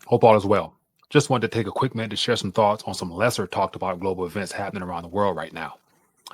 Hope all is well. Just wanted to take a quick minute to share some thoughts on some lesser talked about global events happening around the world right now.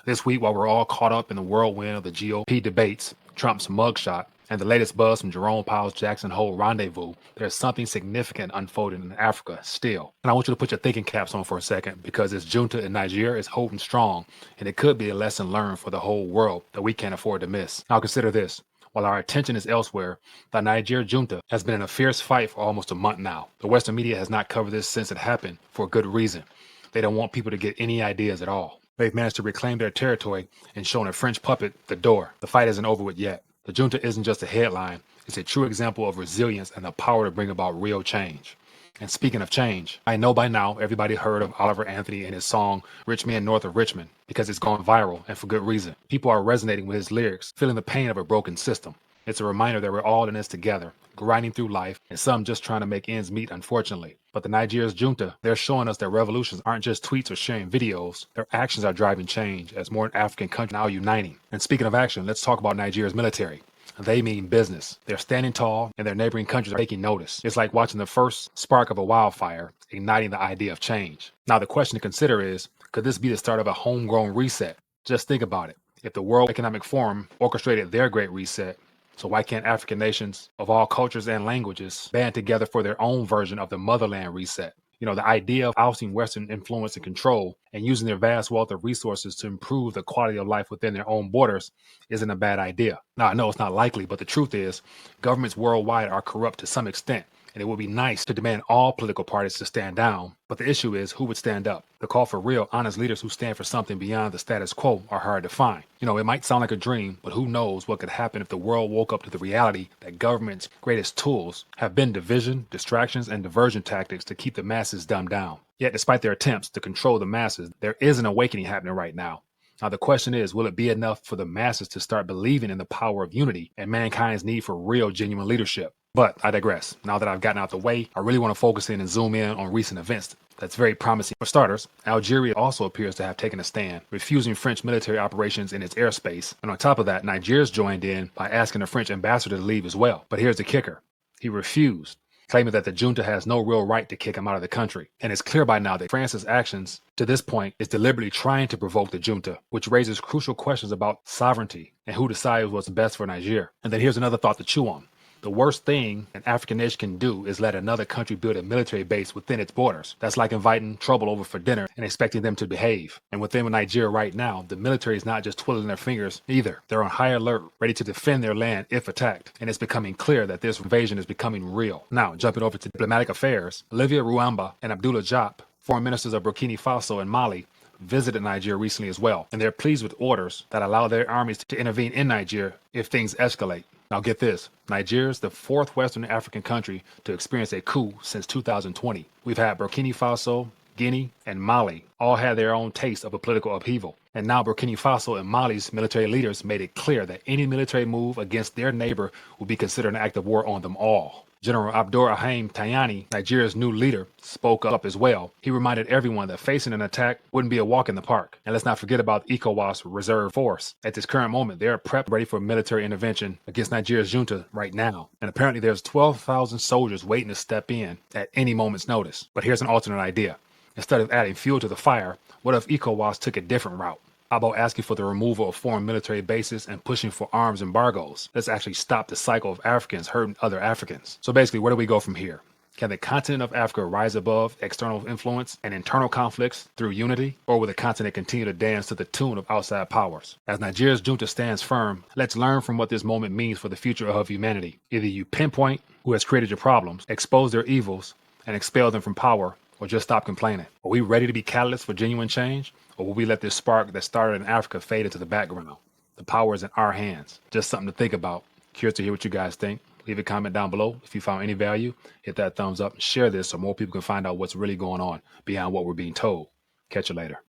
This week, while we're all caught up in the whirlwind of the GOP debates, Trump's mugshot, and the latest buzz from Jerome Powell's Jackson Hole rendezvous, there's something significant unfolding in Africa still. And I want you to put your thinking caps on for a second because this junta in Niger is holding strong, and it could be a lesson learned for the whole world that we can't afford to miss. Now consider this. While our attention is elsewhere, the Niger Junta has been in a fierce fight for almost a month now. The Western media has not covered this since it happened for a good reason. They don't want people to get any ideas at all. They've managed to reclaim their territory and shown a French puppet the door. The fight isn't over with yet. The junta isn't just a headline. It's a true example of resilience and the power to bring about real change. And speaking of change, I know by now everybody heard of Oliver Anthony and his song Rich Men North of Richmond because it's gone viral and for good reason. People are resonating with his lyrics, feeling the pain of a broken system. It's a reminder that we're all in this together, grinding through life, and some just trying to make ends meet, unfortunately. But the Nigeria's junta, they're showing us that revolutions aren't just tweets or sharing videos. Their actions are driving change as more African countries are now uniting. And speaking of action, let's talk about Nigeria's military. They mean business. They're standing tall, and their neighboring countries are taking notice. It's like watching the first spark of a wildfire, igniting the idea of change. Now, the question to consider is, could this be the start of a homegrown reset? Just think about it. If the World Economic Forum orchestrated their great reset, so why can't African nations of all cultures and languages band together for their own version of the motherland reset? You know, the idea of ousting Western influence and control and using their vast wealth of resources to improve the quality of life within their own borders isn't a bad idea. Now, I know it's not likely, but the truth is governments worldwide are corrupt to some extent. And it would be nice to demand all political parties to stand down. But the issue is who would stand up. The call for real, honest leaders who stand for something beyond the status quo are hard to find. You know, it might sound like a dream, but who knows what could happen if the world woke up to the reality that government's greatest tools have been division, distractions, and diversion tactics to keep the masses dumbed down. Yet, despite their attempts to control the masses, there is an awakening happening right now. Now, the question is, will it be enough for the masses to start believing in the power of unity and mankind's need for real, genuine leadership? But I digress. Now that I've gotten out the way, I really want to focus in and zoom in on recent events. That's very promising. For starters, Algeria also appears to have taken a stand, refusing French military operations in its airspace. And on top of that, Nigeria's joined in by asking the French ambassador to leave as well. But here's the kicker. He refused, claiming that the junta has no real right to kick him out of the country. And it's clear by now that France's actions to this point is deliberately trying to provoke the junta, which raises crucial questions about sovereignty and who decides what's best for Niger. And then here's another thought to chew on. The worst thing an African nation can do is let another country build a military base within its borders. That's like inviting trouble over for dinner and expecting them to behave. And within Nigeria right now, the military is not just twiddling their fingers either. They're on high alert, ready to defend their land if attacked. And it's becoming clear that this invasion is becoming real. Now, jumping over to diplomatic affairs, Olivier Ruamba and Abdullah Diop, foreign ministers of Burkina Faso and Mali, visited Nigeria recently as well. And they're pleased with orders that allow their armies to intervene in Nigeria if things escalate. Now get this, Nigeria is the fourth Western African country to experience a coup since 2020. We've had Burkina Faso, Guinea, and Mali all had their own taste of a political upheaval. And now Burkina Faso and Mali's military leaders made it clear that any military move against their neighbor will be considered an act of war on them all. General Abdourahmane Tiani, Nigeria's new leader, spoke up as well. He reminded everyone that facing an attack wouldn't be a walk in the park. And let's not forget about ECOWAS reserve force. At this current moment, they're prepped, ready for military intervention against Nigeria's junta right now. And apparently there's 12,000 soldiers waiting to step in at any moment's notice. But here's an alternate idea. Instead of adding fuel to the fire, what if ECOWAS took a different route? How about asking for the removal of foreign military bases and pushing for arms embargoes? Let's actually stop the cycle of Africans hurting other Africans. So basically, where do we go from here? Can the continent of Africa rise above external influence and internal conflicts through unity? Or will the continent continue to dance to the tune of outside powers? As Nigeria's junta stands firm, let's learn from what this moment means for the future of humanity. Either you pinpoint who has created your problems, expose their evils, and expel them from power, or just stop complaining. Are we ready to be catalysts for genuine change? Or will we let this spark that started in Africa fade into the background? The power is in our hands. Just something to think about. Curious to hear what you guys think. Leave a comment down below. If you found any value, hit that thumbs up and share this so more people can find out what's really going on beyond what we're being told. Catch you later.